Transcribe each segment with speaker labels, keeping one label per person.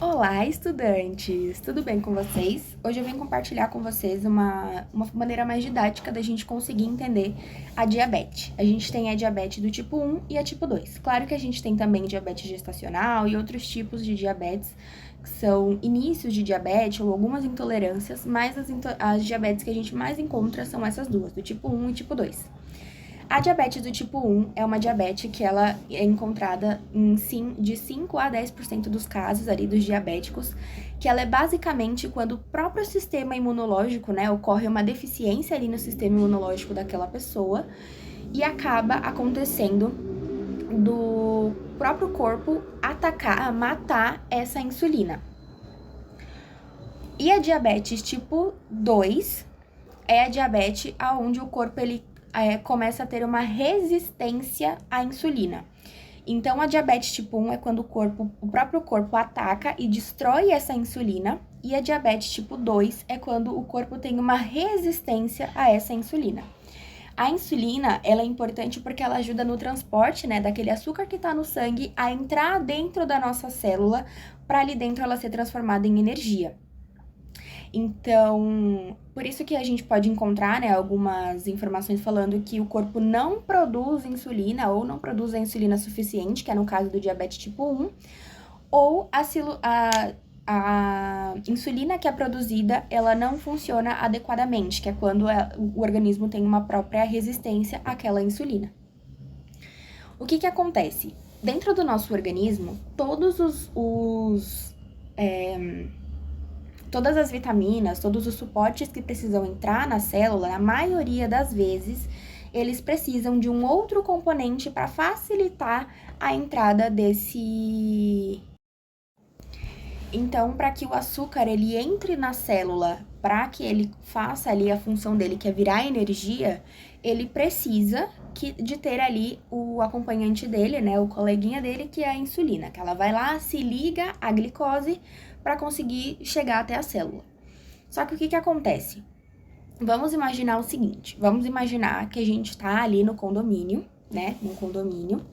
Speaker 1: Olá, estudantes! Tudo bem com vocês? Hoje eu vim compartilhar com vocês uma maneira mais didática da gente conseguir entender a diabetes. A gente tem a diabetes do tipo 1 e a tipo 2. Claro que a gente tem também diabetes gestacional e outros tipos de diabetes, que são inícios de diabetes ou algumas intolerâncias, mas as diabetes que a gente mais encontra são essas duas, do tipo 1 e tipo 2. A diabetes do tipo 1 é uma diabetes que ela é encontrada de 5 a 10% dos casos ali dos diabéticos, que ela é basicamente quando o próprio sistema imunológico, né, ocorre uma deficiência ali no sistema imunológico daquela pessoa e acaba acontecendo do próprio corpo matar essa insulina. E a diabetes tipo 2 é a diabetes onde o corpo ele começa a ter uma resistência à insulina. Então, a diabetes tipo 1 é quando o próprio corpo ataca e destrói essa insulina, e a diabetes tipo 2 é quando o corpo tem uma resistência a essa insulina. A insulina, ela é importante porque ela ajuda no transporte, né, daquele açúcar que está no sangue a entrar dentro da nossa célula, para ali dentro ela ser transformada em energia. Então, por isso que a gente pode encontrar, né, algumas informações falando que o corpo não produz insulina ou não produz a insulina suficiente, que é no caso do diabetes tipo 1, ou a insulina que é produzida, ela não funciona adequadamente, que é quando o organismo tem uma própria resistência àquela insulina. O que acontece? Dentro do nosso organismo, todas as vitaminas, todos os suportes que precisam entrar na célula, na maioria das vezes, eles precisam de um outro componente para facilitar a entrada desse. Então, para que o açúcar ele entre na célula, para que ele faça ali a função dele, que é virar energia, ele precisa de ter ali o acompanhante dele, né, o coleguinha dele, que é a insulina, que ela vai lá, se liga à glicose para conseguir chegar até a célula. Só que o que acontece? Vamos imaginar o seguinte, vamos imaginar que a gente está ali no condomínio, né, num condomínio,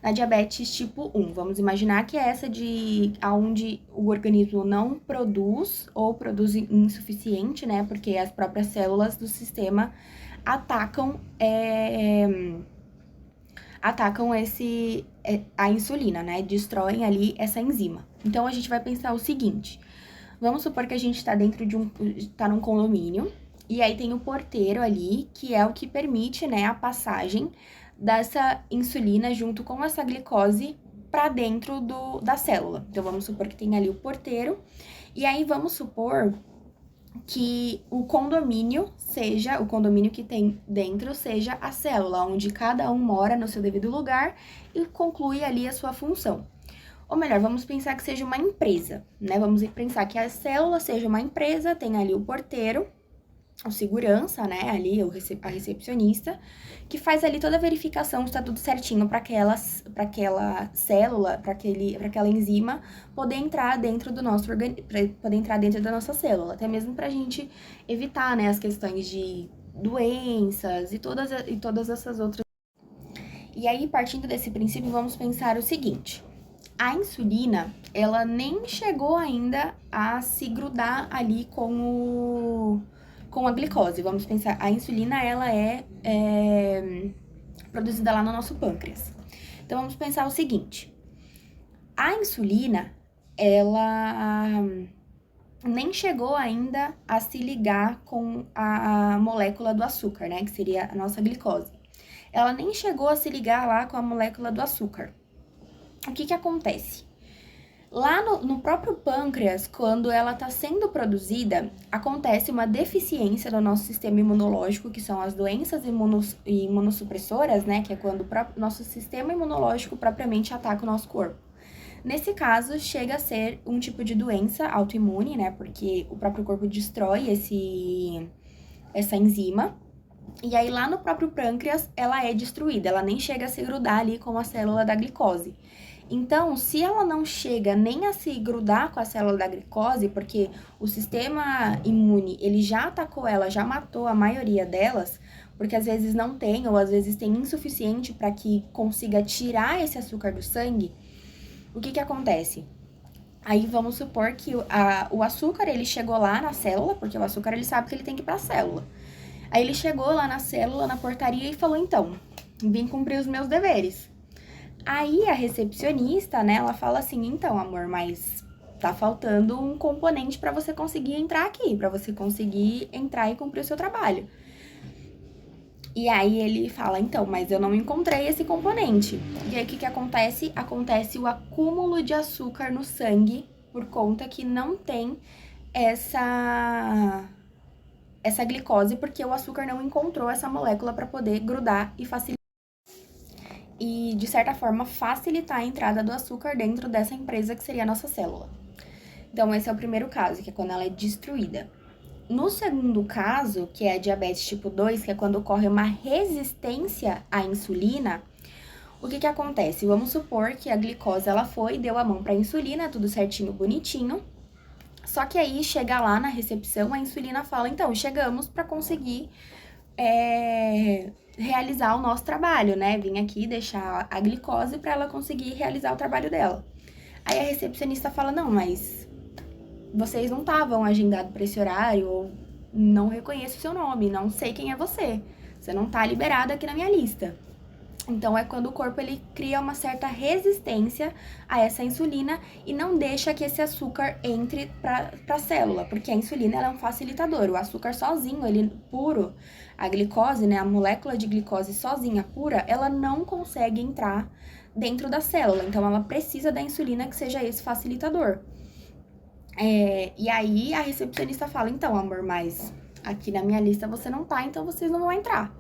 Speaker 1: na diabetes tipo 1. Vamos imaginar que é essa de onde o organismo não produz ou produz insuficiente, né? Porque as próprias células do sistema atacam a insulina, né? Destroem ali essa enzima. Então a gente vai pensar o seguinte: vamos supor que a gente está tá num condomínio e aí tem o porteiro ali, que é o que permite, né, a passagem dessa insulina junto com essa glicose para dentro da célula. Então, vamos supor que tem ali o porteiro, e aí vamos supor que o condomínio que tem dentro seja a célula, onde cada um mora no seu devido lugar e conclui ali a sua função. Ou melhor, vamos pensar que seja uma empresa, né? Vamos pensar que a célula seja uma empresa, tem ali o porteiro, o segurança, né, ali, a recepcionista, que faz ali toda a verificação se tá tudo certinho para aquela célula, para aquela enzima poder entrar dentro do nosso poder entrar dentro da nossa célula, até mesmo pra gente evitar, né, as questões de doenças e todas essas outras. E aí, partindo desse princípio, vamos pensar o seguinte: a insulina, ela nem chegou ainda a se grudar ali com a glicose. Vamos pensar, a insulina, ela é produzida lá no nosso pâncreas. Então, vamos pensar o seguinte: a insulina, ela nem chegou ainda a se ligar com a molécula do açúcar, né? Que seria a nossa glicose. Ela nem chegou a se ligar lá com a molécula do açúcar. O que acontece? Lá no próprio pâncreas, quando ela está sendo produzida, acontece uma deficiência no nosso sistema imunológico, que são as doenças imunossupressoras, né? Que é quando o nosso sistema imunológico propriamente ataca o nosso corpo. Nesse caso, chega a ser um tipo de doença autoimune, né? Porque o próprio corpo destrói essa enzima. E aí, lá no próprio pâncreas, ela é destruída, ela nem chega a se grudar ali com a célula da glicose. Então, se ela não chega nem a se grudar com a célula da glicose, porque o sistema imune, ele já atacou ela, já matou a maioria delas, porque às vezes não tem, ou às vezes tem insuficiente para que consiga tirar esse açúcar do sangue, o que acontece? Aí vamos supor que o açúcar, ele chegou lá na célula, porque o açúcar ele sabe que ele tem que ir pra célula. Aí ele chegou lá na célula, na portaria e falou, então, vim cumprir os meus deveres. Aí a recepcionista, né, ela fala assim, então, amor, mas tá faltando um componente pra você conseguir entrar aqui, pra você conseguir entrar e cumprir o seu trabalho. E aí ele fala, então, mas eu não encontrei esse componente. E aí o que que acontece? Acontece o acúmulo de açúcar no sangue por conta que não tem essa glicose, porque o açúcar não encontrou essa molécula para poder grudar e facilitar. E, de certa forma, facilitar a entrada do açúcar dentro dessa empresa que seria a nossa célula. Então, esse é o primeiro caso, que é quando ela é destruída. No segundo caso, que é a diabetes tipo 2, que é quando ocorre uma resistência à insulina, o que que acontece? Vamos supor que a glicose ela foi, deu a mão para a insulina, tudo certinho, bonitinho. Só que aí chega lá na recepção, a insulina fala, então, chegamos para conseguir realizar o nosso trabalho, né? Vim aqui deixar a glicose para ela conseguir realizar o trabalho dela. Aí a recepcionista fala, não, mas vocês não estavam agendados para esse horário, ou não reconheço o seu nome, não sei quem é você. Você não tá liberado aqui na minha lista. Então, é quando o corpo ele cria uma certa resistência a essa insulina e não deixa que esse açúcar entre para a célula, porque a insulina ela é um facilitador. O açúcar sozinho, ele puro, a glicose, né, a molécula de glicose sozinha, pura, ela não consegue entrar dentro da célula. Então, ela precisa da insulina que seja esse facilitador. E aí, a recepcionista fala, então, amor, mas aqui na minha lista você não tá, então vocês não vão entrar.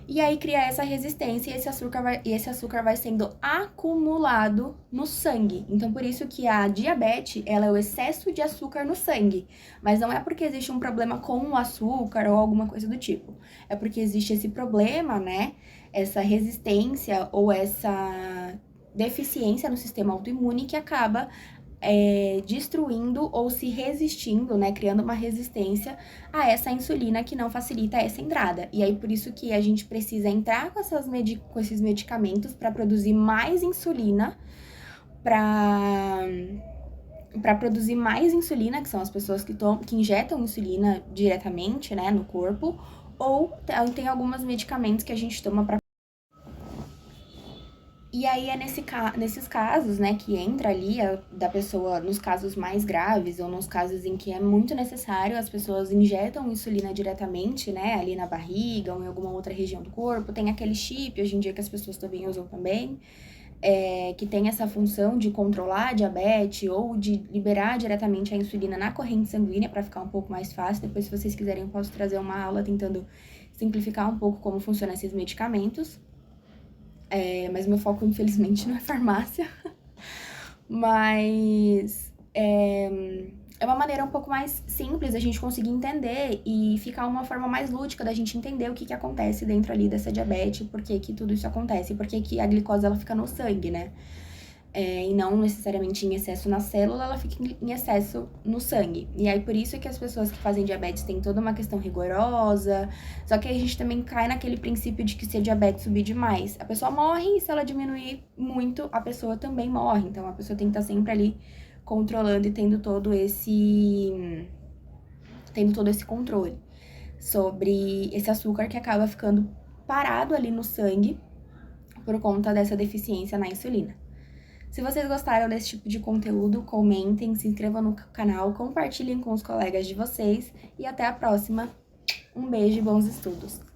Speaker 1: E aí cria essa resistência e esse açúcar vai sendo acumulado no sangue. Então, por isso que a diabetes, ela é o excesso de açúcar no sangue. Mas não é porque existe um problema com o açúcar ou alguma coisa do tipo. É porque existe esse problema, né? Essa resistência ou essa deficiência no sistema autoimune que acaba destruindo ou se resistindo, né, criando uma resistência a essa insulina que não facilita essa entrada. E aí, por isso que a gente precisa entrar com esses medicamentos para produzir mais insulina, para produzir mais insulina, que são as pessoas que injetam insulina diretamente, né, no corpo, ou tem alguns medicamentos que a gente toma para. E aí é nesses casos, né, que entra ali da pessoa, nos casos mais graves ou nos casos em que é muito necessário, as pessoas injetam insulina diretamente, né, ali na barriga ou em alguma outra região do corpo. Tem aquele chip, hoje em dia, que as pessoas também usam também, que tem essa função de controlar a diabetes ou de liberar diretamente a insulina na corrente sanguínea para ficar um pouco mais fácil. Depois, se vocês quiserem, eu posso trazer uma aula tentando simplificar um pouco como funcionam esses medicamentos. Mas meu foco, infelizmente, não é farmácia. Mas é uma maneira um pouco mais simples da gente conseguir entender e ficar uma forma mais lúdica da gente entender o que que acontece dentro ali dessa diabetes, por que que tudo isso acontece, por que que a glicose ela fica no sangue, né? E não necessariamente em excesso na célula, ela fica em excesso no sangue. E aí, por isso que as pessoas que fazem diabetes têm toda uma questão rigorosa. Só que aí a gente também cai naquele princípio de que se a diabetes subir demais, a pessoa morre, e se ela diminuir muito, a pessoa também morre. Então, a pessoa tem que estar sempre ali controlando e tendo todo esse controle sobre esse açúcar que acaba ficando parado ali no sangue por conta dessa deficiência na insulina. Se vocês gostaram desse tipo de conteúdo, comentem, se inscrevam no canal, compartilhem com os colegas de vocês e até a próxima. Um beijo e bons estudos!